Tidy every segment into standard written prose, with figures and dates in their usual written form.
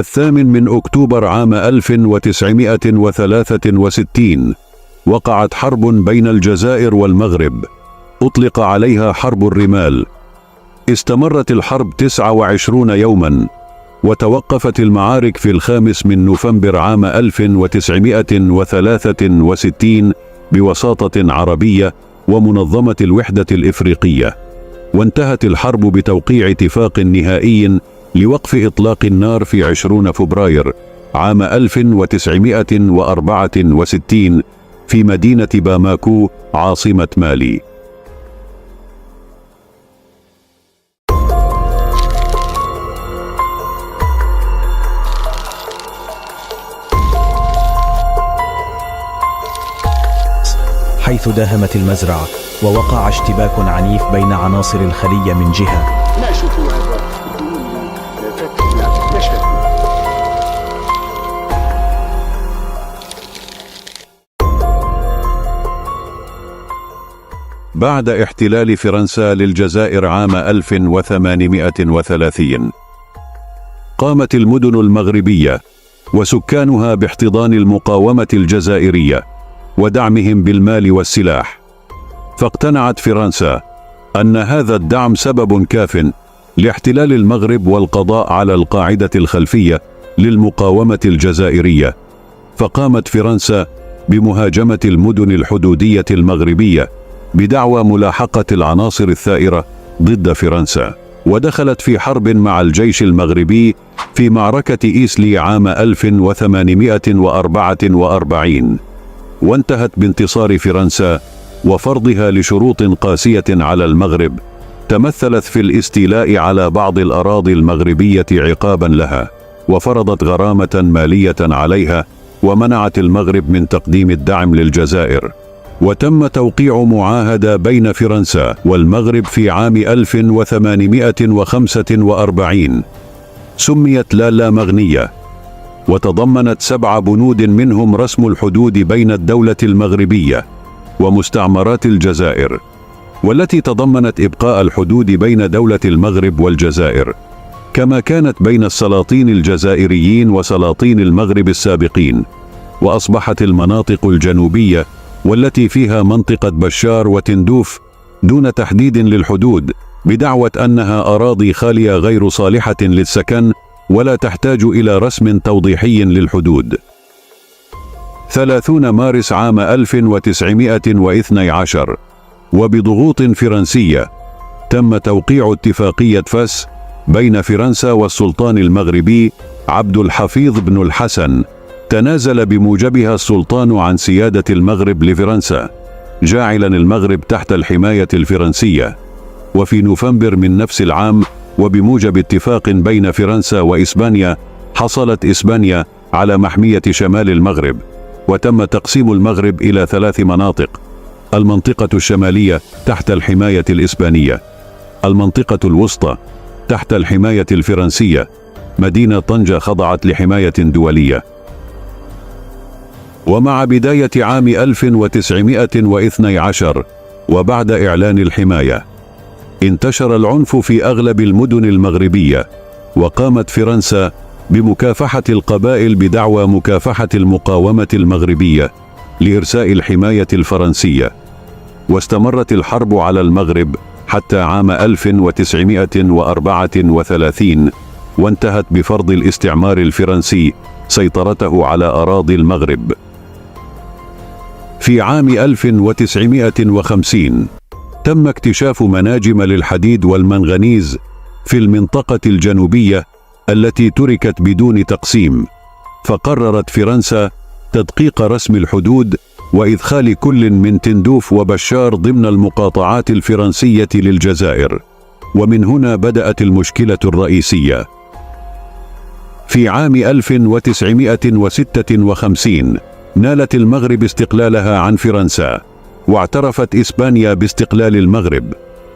8 أكتوبر عام 1963 وقعت حرب بين الجزائر والمغرب، أطلق عليها حرب الرمال. استمرت الحرب 29 يوما، وتوقفت المعارك في 5 نوفمبر عام 1963 بوساطة عربية ومنظمة الوحدة الإفريقية، وانتهت الحرب بتوقيع اتفاق نهائي لوقف إطلاق النار في 20 فبراير عام 1964 في مدينة باماكو عاصمة مالي. حيث داهمت المزرعة ووقع اشتباك عنيف بين عناصر الخلية من جهة. بعد احتلال فرنسا للجزائر عام 1830 قامت المدن المغربية وسكانها باحتضان المقاومة الجزائرية ودعمهم بالمال والسلاح، فاقتنعت فرنسا أن هذا الدعم سبب كاف لاحتلال المغرب والقضاء على القاعدة الخلفية للمقاومة الجزائرية، فقامت فرنسا بمهاجمة المدن الحدودية المغربية بدعوى ملاحقة العناصر الثائرة ضد فرنسا، ودخلت في حرب مع الجيش المغربي في معركة إيسلي عام 1844، وانتهت بانتصار فرنسا وفرضها لشروط قاسية على المغرب تمثلت في الاستيلاء على بعض الأراضي المغربية عقابا لها، وفرضت غرامة مالية عليها، ومنعت المغرب من تقديم الدعم للجزائر. وتم توقيع معاهدة بين فرنسا والمغرب في عام 1845 سميت لا مغنية، وتضمنت 7 بنود منهم رسم الحدود بين الدولة المغربية ومستعمرات الجزائر، والتي تضمنت إبقاء الحدود بين دولة المغرب والجزائر كما كانت بين السلاطين الجزائريين وسلاطين المغرب السابقين. وأصبحت المناطق الجنوبية والتي فيها منطقة بشار وتندوف دون تحديد للحدود، بدعوى أنها أراضي خالية غير صالحة للسكن ولا تحتاج إلى رسم توضيحي للحدود. 30 مارس عام 1912 وبضغوط فرنسية تم توقيع اتفاقية فاس بين فرنسا والسلطان المغربي عبد الحفيظ بن الحسن، تنازل بموجبها السلطان عن سيادة المغرب لفرنسا، جاعلا المغرب تحت الحماية الفرنسية. وفي نوفمبر من نفس العام وبموجب اتفاق بين فرنسا وإسبانيا حصلت إسبانيا على محمية شمال المغرب، وتم تقسيم المغرب إلى 3 مناطق: المنطقة الشمالية تحت الحماية الإسبانية، المنطقة الوسطى تحت الحماية الفرنسية، مدينة طنجة خضعت لحماية دولية. ومع بداية عام 1912 وبعد إعلان الحماية انتشر العنف في أغلب المدن المغربية، وقامت فرنسا بمكافحة القبائل بدعوى مكافحة المقاومة المغربية لإرساء الحماية الفرنسية. واستمرت الحرب على المغرب حتى عام 1934 وانتهت بفرض الاستعمار الفرنسي سيطرته على أراضي المغرب. في عام 1950 تم اكتشاف مناجم للحديد والمنغنيز في المنطقة الجنوبية التي تركت بدون تقسيم، فقررت فرنسا تدقيق رسم الحدود وإدخال كل من تندوف وبشار ضمن المقاطعات الفرنسية للجزائر، ومن هنا بدأت المشكلة الرئيسية. في عام 1956 نالت المغرب استقلالها عن فرنسا، واعترفت إسبانيا باستقلال المغرب،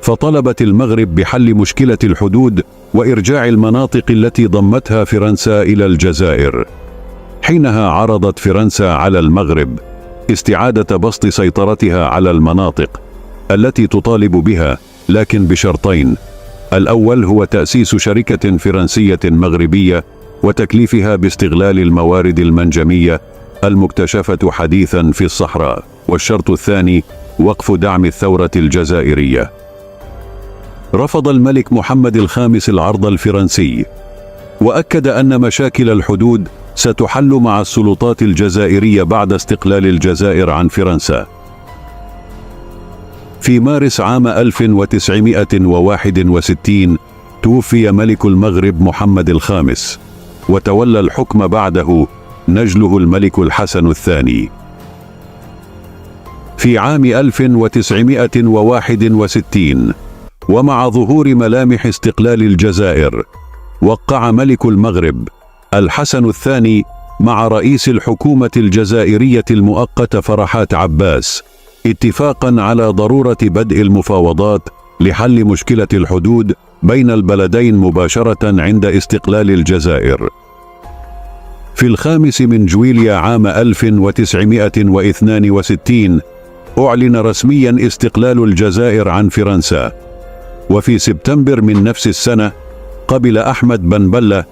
فطلبت المغرب بحل مشكلة الحدود وإرجاع المناطق التي ضمتها فرنسا إلى الجزائر. حينها عرضت فرنسا على المغرب استعادة بسط سيطرتها على المناطق التي تطالب بها، لكن بشرطين: الأول هو تأسيس شركة فرنسية مغربية وتكليفها باستغلال الموارد المنجمية المكتشفة حديثا في الصحراء. والشرط الثاني وقف دعم الثورة الجزائرية. رفض الملك محمد الخامس العرض الفرنسي، وأكد أن مشاكل الحدود ستحل مع السلطات الجزائرية بعد استقلال الجزائر عن فرنسا. في مارس عام 1961 توفي ملك المغرب محمد الخامس، وتولى الحكم بعده نجله الملك الحسن الثاني. في عام 1961 ومع ظهور ملامح استقلال الجزائر، وقع ملك المغرب الحسن الثاني مع رئيس الحكومة الجزائرية المؤقتة فرحات عباس اتفاقا على ضرورة بدء المفاوضات لحل مشكلة الحدود بين البلدين مباشرة عند استقلال الجزائر. في 5 من جويليا عام 1962 أعلن رسميا استقلال الجزائر عن فرنسا. وفي سبتمبر من نفس السنة قبل أحمد بن بلة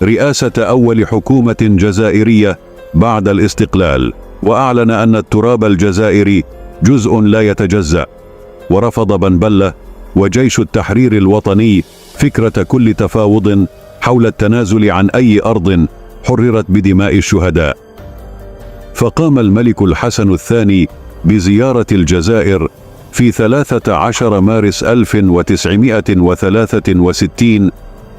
رئاسة أول حكومة جزائرية بعد الاستقلال، وأعلن أن التراب الجزائري جزء لا يتجزأ. ورفض بن بلة وجيش التحرير الوطني فكرة كل تفاوض حول التنازل عن أي أرض حررت بدماء الشهداء. فقام الملك الحسن الثاني بزيارة الجزائر في 13 مارس 1963،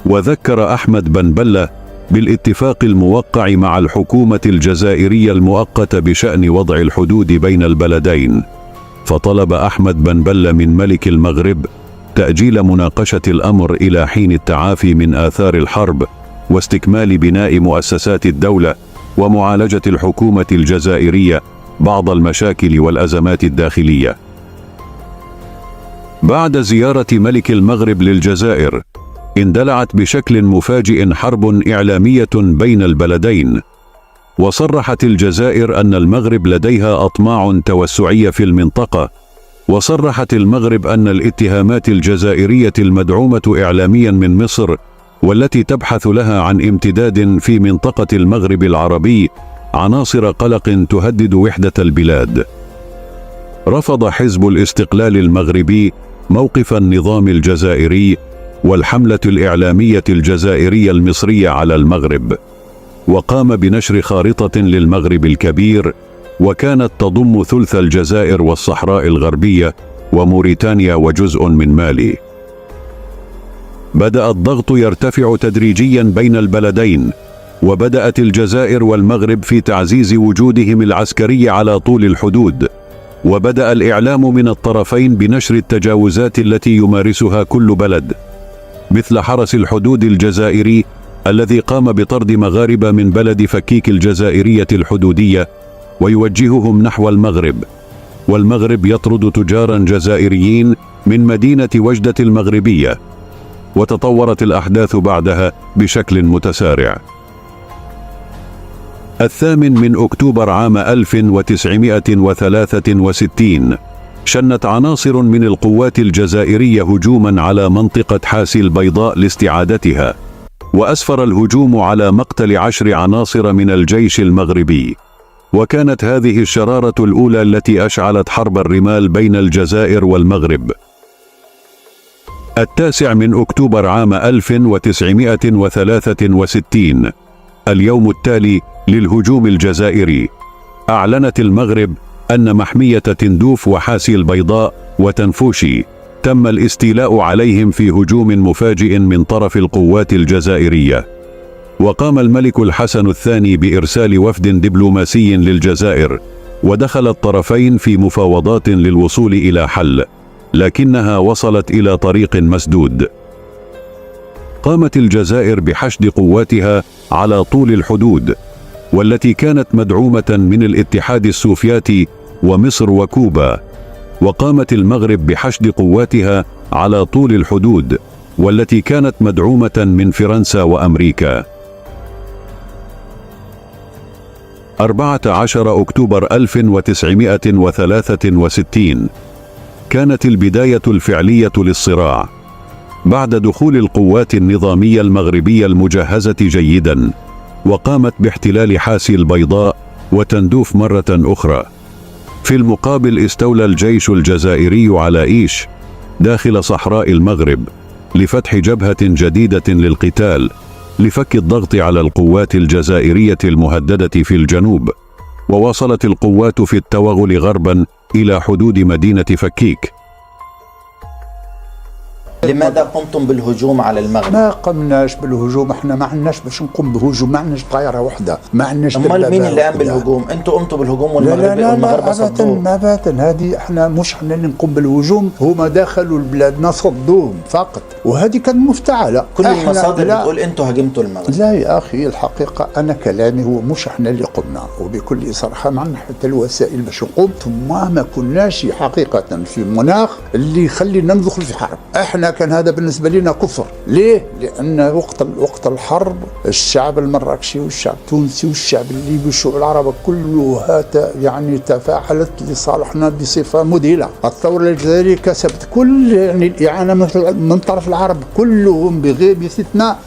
وذكر أحمد بن بلة بالاتفاق الموقع مع الحكومة الجزائرية المؤقتة بشأن وضع الحدود بين البلدين. فطلب أحمد بن بلة من ملك المغرب تأجيل مناقشة الأمر إلى حين التعافي من آثار الحرب واستكمال بناء مؤسسات الدولة ومعالجة الحكومة الجزائرية بعض المشاكل والأزمات الداخلية. بعد زيارة ملك المغرب للجزائر اندلعت بشكل مفاجئ حرب إعلامية بين البلدين، وصرحت الجزائر أن المغرب لديها أطماع توسعية في المنطقة، وصرحت المغرب أن الاتهامات الجزائرية المدعومة إعلاميا من مصر والتي تبحث لها عن امتداد في منطقة المغرب العربي عناصر قلق تهدد وحدة البلاد. رفض حزب الاستقلال المغربي موقف النظام الجزائري والحملة الإعلامية الجزائرية المصرية على المغرب، وقام بنشر خارطة للمغرب الكبير، وكانت تضم ثلث الجزائر والصحراء الغربية وموريتانيا وجزء من مالي. بدأ الضغط يرتفع تدريجيا بين البلدين، وبدأت الجزائر والمغرب في تعزيز وجودهم العسكري على طول الحدود، وبدأ الإعلام من الطرفين بنشر التجاوزات التي يمارسها كل بلد، مثل حرس الحدود الجزائري الذي قام بطرد مغاربة من بلد فكيك الجزائرية الحدودية ويوجههم نحو المغرب، والمغرب يطرد تجارا جزائريين من مدينة وجدة المغربية. وتطورت الأحداث بعدها بشكل متسارع. 8 من أكتوبر عام 1963 شنت عناصر من القوات الجزائرية هجوما على منطقة حاسي البيضاء لاستعادتها، وأسفر الهجوم على مقتل 10 عناصر من الجيش المغربي. وكانت هذه الشرارة الأولى التي أشعلت حرب الرمال بين الجزائر والمغرب. 9 من أكتوبر عام 1963 اليوم التالي للهجوم الجزائري، أعلنت المغرب أن محمية تندوف وحاسي البيضاء وتنفوشي تم الاستيلاء عليهم في هجوم مفاجئ من طرف القوات الجزائرية. وقام الملك الحسن الثاني بإرسال وفد دبلوماسي للجزائر، ودخل الطرفين في مفاوضات للوصول إلى حل، لكنها وصلت إلى طريق مسدود. قامت الجزائر بحشد قواتها على طول الحدود، والتي كانت مدعومة من الاتحاد السوفياتي ومصر وكوبا، وقامت المغرب بحشد قواتها على طول الحدود، والتي كانت مدعومة من فرنسا وأمريكا. 14 أكتوبر 1963 كانت البداية الفعلية للصراع. بعد دخول القوات النظامية المغربية المجهزة جيدا، وقامت باحتلال حاسي البيضاء وتندوف مرة أخرى. في المقابل استولى الجيش الجزائري على إيش داخل صحراء المغرب لفتح جبهة جديدة للقتال لفك الضغط على القوات الجزائرية المهددة في الجنوب. ووصلت القوات في التوغل غربا إلى حدود مدينة فكيك. لماذا قمتم بالهجوم على المغرب؟ ما قمناش بالهجوم، احنا ما عندناش باش نقوم بهجوم، ما عندناش طائره واحده، ما عندناش. امال مين اللي قام بالهجوم؟ انتوا قمتوا بالهجوم والمغرب صدوه؟ ما باتا هذه احنا مش احنا اللي نقوم بالهجوم، هما دخلوا لبلادنا صدوهم فقط، وهذه كانت مفتعله. كل المصادر بتقول انتوا هاجمتوا المغرب. لا يا اخي، الحقيقه انا كلامي هو مش احنا اللي قمنا، وبكل صراحه ما عندنا حتى الوسائل باش نقوم، ثم ما كناش حقيقه في مناخ اللي يخلينا ندخل في حرب. احنا كان هذا بالنسبه لنا كفر. ليه؟ لان وقت الحرب الشعب المراكشي والشعب التونسي والشعب الليبي والشعوب العرب كلها يعني تفاعلت لصالحنا بصفه مذهله. الثوره الجزائريه كسبت كل يعني الاعانه من طرف العرب كلهم بغير استثناء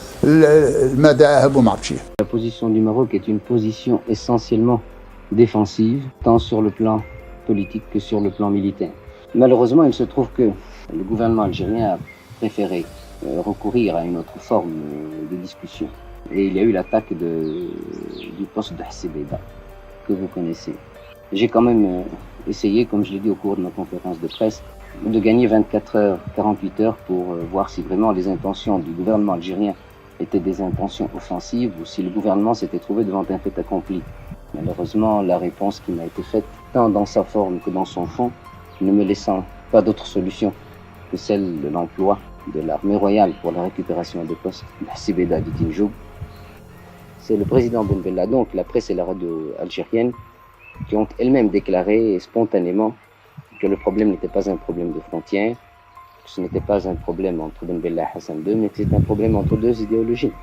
ما ذهبوا مع بشير. La position du Maroc est une position essentiellement défensive, tant sur le plan politique que sur le plan militaire. Malheureusement, il se trouve que le gouvernement algérien a préféré recourir à une autre forme de discussion. Et il y a eu l'attaque du poste de Hassi Beida, que vous connaissez. J'ai quand même essayé, comme je l'ai dit au cours de ma conférence de presse, de gagner 24 heures, 48 heures pour voir si vraiment les intentions du gouvernement algérien étaient des intentions offensives ou si le gouvernement s'était trouvé devant un fait accompli. Malheureusement, la réponse qui m'a été faite, tant dans sa forme que dans son fond, ne me laissant pas d'autre solution que celle de l'emploi de l'armée royale pour la récupération des postes d'Hassi Beida de Tinjoub. C'est le président Ben Bella, donc la presse et la radio algérienne, qui ont elles-mêmes déclaré spontanément que le problème n'était pas un problème de frontières, que ce n'était pas un problème entre Ben Bella et Hassan II, mais que c'était un problème entre deux idéologies.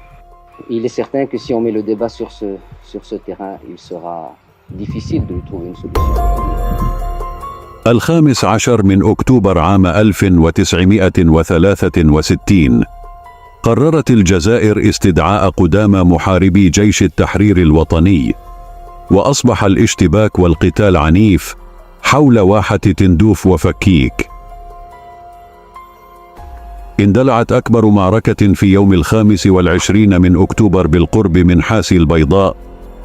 Il est certain que si on met le débat sur ce terrain, il sera difficile de lui trouver une solution. 15 من أكتوبر عام 1963 قررت الجزائر استدعاء قدامى محاربي جيش التحرير الوطني، وأصبح الاشتباك والقتال عنيف حول واحة تندوف وفكيك. اندلعت أكبر معركة في يوم 25 من أكتوبر بالقرب من حاسي البيضاء،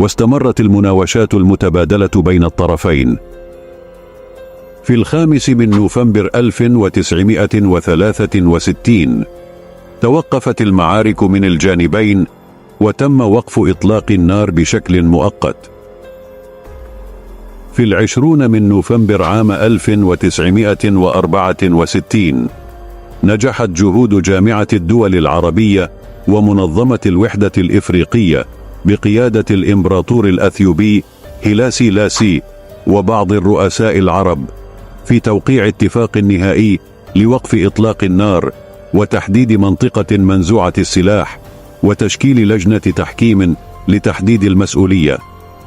واستمرت المناوشات المتبادلة بين الطرفين. في 5 من نوفمبر 1963 توقفت المعارك من الجانبين، وتم وقف إطلاق النار بشكل مؤقت. في 20 من نوفمبر عام 1964 نجحت جهود جامعة الدول العربية ومنظمة الوحدة الإفريقية بقيادة الإمبراطور الأثيوبي هيلاسي لاسي وبعض الرؤساء العرب في توقيع اتفاق نهائي لوقف إطلاق النار وتحديد منطقة منزوعة السلاح، وتشكيل لجنة تحكيم لتحديد المسؤولية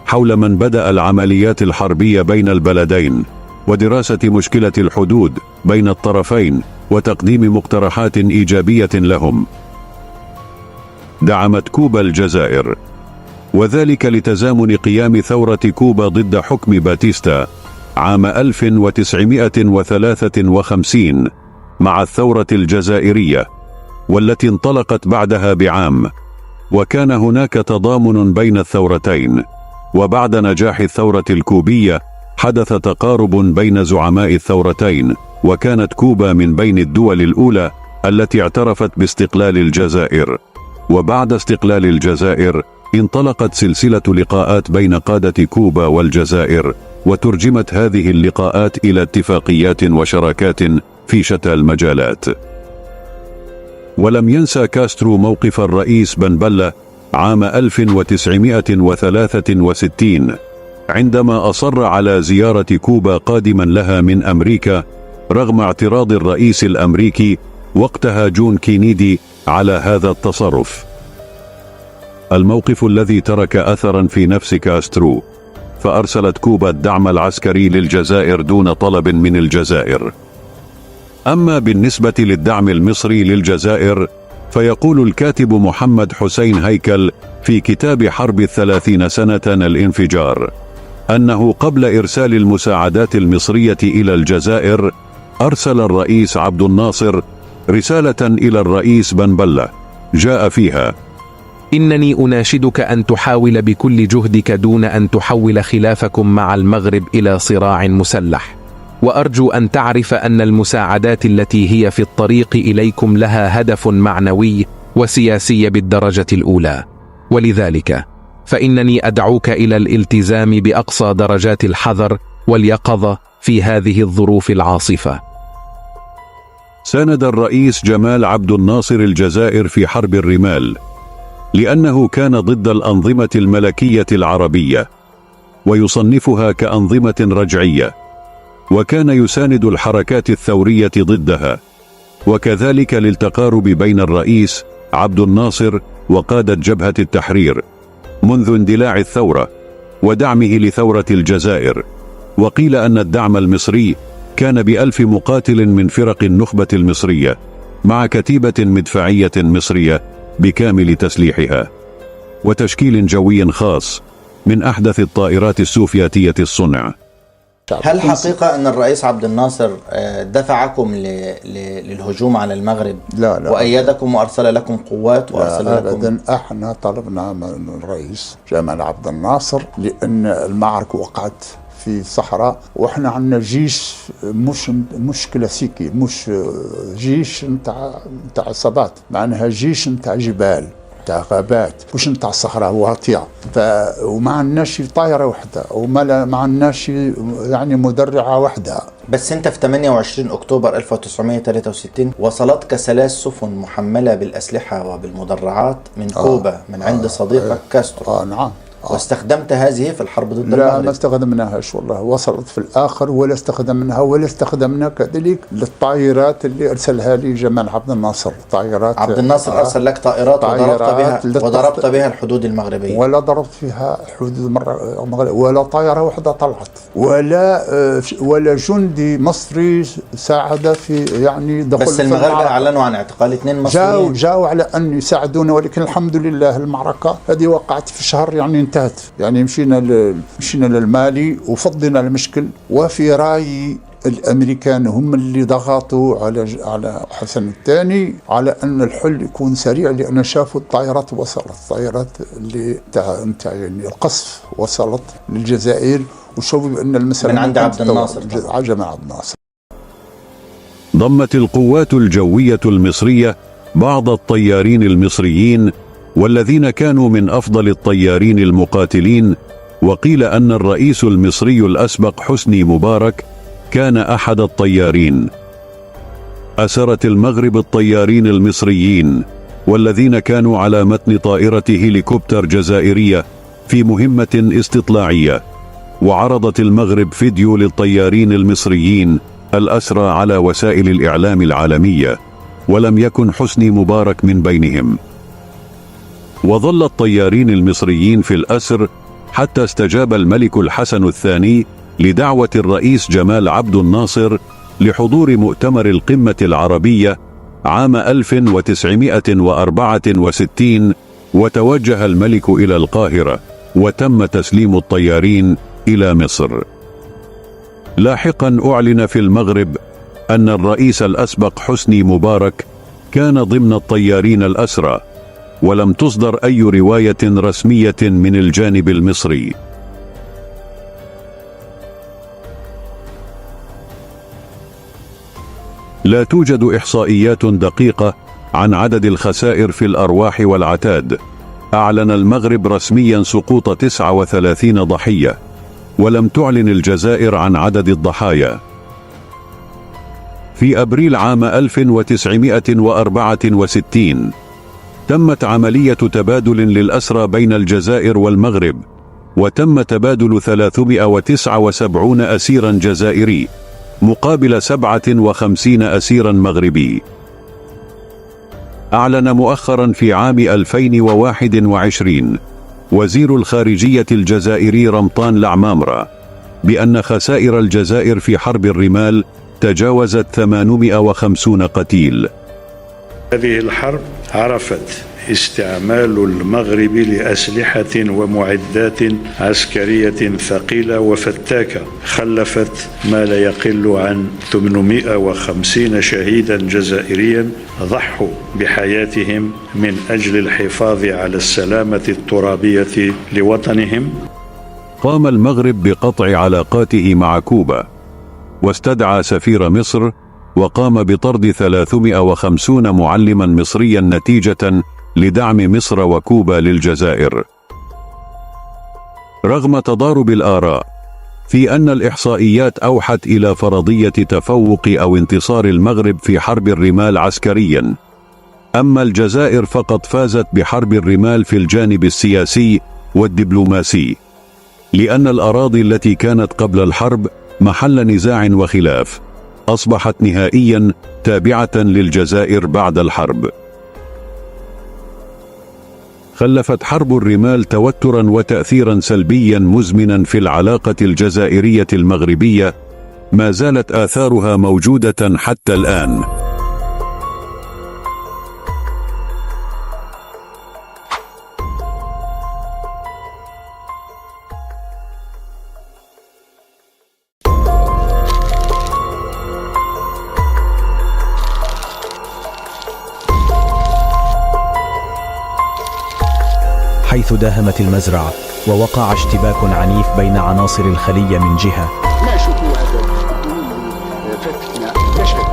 حول من بدأ العمليات الحربية بين البلدين، ودراسة مشكلة الحدود بين الطرفين وتقديم مقترحات إيجابية لهم. دعمت كوبا الجزائر، وذلك لتزامن قيام ثورة كوبا ضد حكم باتيستا عام 1953 مع الثورة الجزائرية، والتي انطلقت بعدها بعام، وكان هناك تضامن بين الثورتين. وبعد نجاح الثورة الكوبية حدث تقارب بين زعماء الثورتين، وكانت كوبا من بين الدول الأولى التي اعترفت باستقلال الجزائر. وبعد استقلال الجزائر انطلقت سلسلة لقاءات بين قادة كوبا والجزائر، وترجمت هذه اللقاءات إلى اتفاقيات وشراكات في شتى المجالات. ولم ينسى كاسترو موقف الرئيس بن بلة عام 1963 عندما أصر على زيارة كوبا قادما لها من أمريكا رغم اعتراض الرئيس الأمريكي وقتها جون كينيدي على هذا التصرف. الموقف الذي ترك أثرا في نفس كاسترو، فأرسلت كوبا الدعم العسكري للجزائر دون طلب من الجزائر. أما بالنسبة للدعم المصري للجزائر، فيقول الكاتب محمد حسين هيكل في كتاب حرب 30 سنة الانفجار أنه قبل إرسال المساعدات المصرية إلى الجزائر أرسل الرئيس عبد الناصر رسالة إلى الرئيس بن بلة جاء فيها: إنني أناشدك أن تحاول بكل جهدك دون أن تحول خلافكم مع المغرب إلى صراع مسلح، وأرجو أن تعرف أن المساعدات التي هي في الطريق إليكم لها هدف معنوي وسياسي بالدرجة الأولى، ولذلك فإنني أدعوك إلى الالتزام بأقصى درجات الحذر واليقظة في هذه الظروف العاصفة. ساند الرئيس جمال عبد الناصر الجزائر في حرب الرمال لأنه كان ضد الأنظمة الملكية العربية ويصنفها كأنظمة رجعية، وكان يساند الحركات الثورية ضدها، وكذلك للتقارب بين الرئيس عبد الناصر وقادة جبهة التحرير منذ اندلاع الثورة ودعمه لثورة الجزائر. وقيل أن الدعم المصري كان ب1000 مقاتل من فرق النخبة المصرية مع كتيبة مدفعية مصرية بكامل تسليحها وتشكيل جوي خاص من أحدث الطائرات السوفياتية الصنع. هل حقيقة أن الرئيس عبد الناصر دفعكم للهجوم على المغرب؟ لا وأيدكم وأرسل لكم قوات وأرسل لا لكم؟ أبدا. احنا طلبنا من الرئيس جمال عبد الناصر لأن المعركة وقعت في الصحراء، واحنا عندنا جيش مش كلاسيكي، مش جيش نتاع عصابات، معناها جيش نتاع جبال، نتاع غابات، مش نتاع صحراء واطية. وما عندناش طائرة واحدة وما عندناش يعني مدرعة واحدة. بس انت في 28 أكتوبر 1963 وصلتك 3 سفن محملة بالأسلحة وبالمدرعات من كوبا من عند صديقك كاسترو. نعم. واستخدمت هذه في الحرب ضد المغرب؟ لا، ما استخدمناهاش والله، وصلت في الآخر، ولا استخدمنا كذلك للطائرات اللي أرسلها لي جمال عبد الناصر. طائرات عبد الناصر أرسل لك طائرات وضربت بها الحدود المغربية؟ ولا ضربت فيها حدود المغرب، ولا طائرة واحدة طلعت، ولا جندي مصري ساعد في يعني دخول. بس المغاربة أعلنوا عن اعتقال 2 مصريين. جاءوا على أن يساعدونا، ولكن الحمد لله المعركة هذه وقعت في شهر يعني انتهت. يعني مشينا للمالي وفضينا المشكل، وفي رأيي الامريكان هم اللي ضغطوا على حسن الثاني على ان الحل يكون سريع، لان شافوا الطائرات وصلت، الطائرات اللي نتاع يعني القصف وصلت للجزائر، وشافوا بان المساله من عند عبد الناصر. جمال عبد الناصر. ضمت القوات الجوية المصرية بعض الطيارين المصريين والذين كانوا من أفضل الطيارين المقاتلين، وقيل أن الرئيس المصري الأسبق حسني مبارك كان أحد الطيارين. أسرت المغرب الطيارين المصريين والذين كانوا على متن طائرة هليكوبتر جزائرية في مهمة استطلاعية، وعرضت المغرب فيديو للطيارين المصريين الأسرى على وسائل الإعلام العالمية، ولم يكن حسني مبارك من بينهم. وظل الطيارين المصريين في الأسر حتى استجاب الملك الحسن الثاني لدعوة الرئيس جمال عبد الناصر لحضور مؤتمر القمة العربية عام 1964، وتوجه الملك إلى القاهرة، وتم تسليم الطيارين إلى مصر. لاحقا أعلن في المغرب أن الرئيس الأسبق حسني مبارك كان ضمن الطيارين الأسرى، ولم تصدر أي رواية رسمية من الجانب المصري. لا توجد إحصائيات دقيقة عن عدد الخسائر في الأرواح والعتاد. أعلن المغرب رسميا سقوط 39 ضحية، ولم تعلن الجزائر عن عدد الضحايا. في أبريل عام 1964 تمت عملية تبادل للأسرى بين الجزائر والمغرب، وتم تبادل 379 أسيرا جزائري مقابل 57 أسيرا مغربي. أعلن مؤخرا في عام 2021 وزير الخارجية الجزائري رمطان لعمامرة بأن خسائر الجزائر في حرب الرمال تجاوزت 850 قتيل. هذه الحرب عرفت استعمال المغرب لأسلحة ومعدات عسكرية ثقيلة وفتاكة خلفت ما لا يقل عن 850 شهيدا جزائريا ضحوا بحياتهم من أجل الحفاظ على السلامة الترابية لوطنهم. قام المغرب بقطع علاقاته مع كوبا، واستدعى سفير مصر، وقام بطرد 350 معلما مصريا نتيجة لدعم مصر وكوبا للجزائر. رغم تضارب الآراء في أن الإحصائيات أوحت إلى فرضية تفوق أو انتصار المغرب في حرب الرمال عسكريا، أما الجزائر فقد فازت بحرب الرمال في الجانب السياسي والدبلوماسي، لأن الأراضي التي كانت قبل الحرب محل نزاع وخلاف أصبحت نهائيا تابعة للجزائر بعد الحرب. خلفت حرب الرمال توترا وتأثيرا سلبيا مزمنا في العلاقة الجزائرية المغربية، ما زالت آثارها موجودة حتى الآن. حيث داهمت المزرعة ووقع اشتباك عنيف بين عناصر الخلية من جهة. ناشطوا هذا فتنا نشأت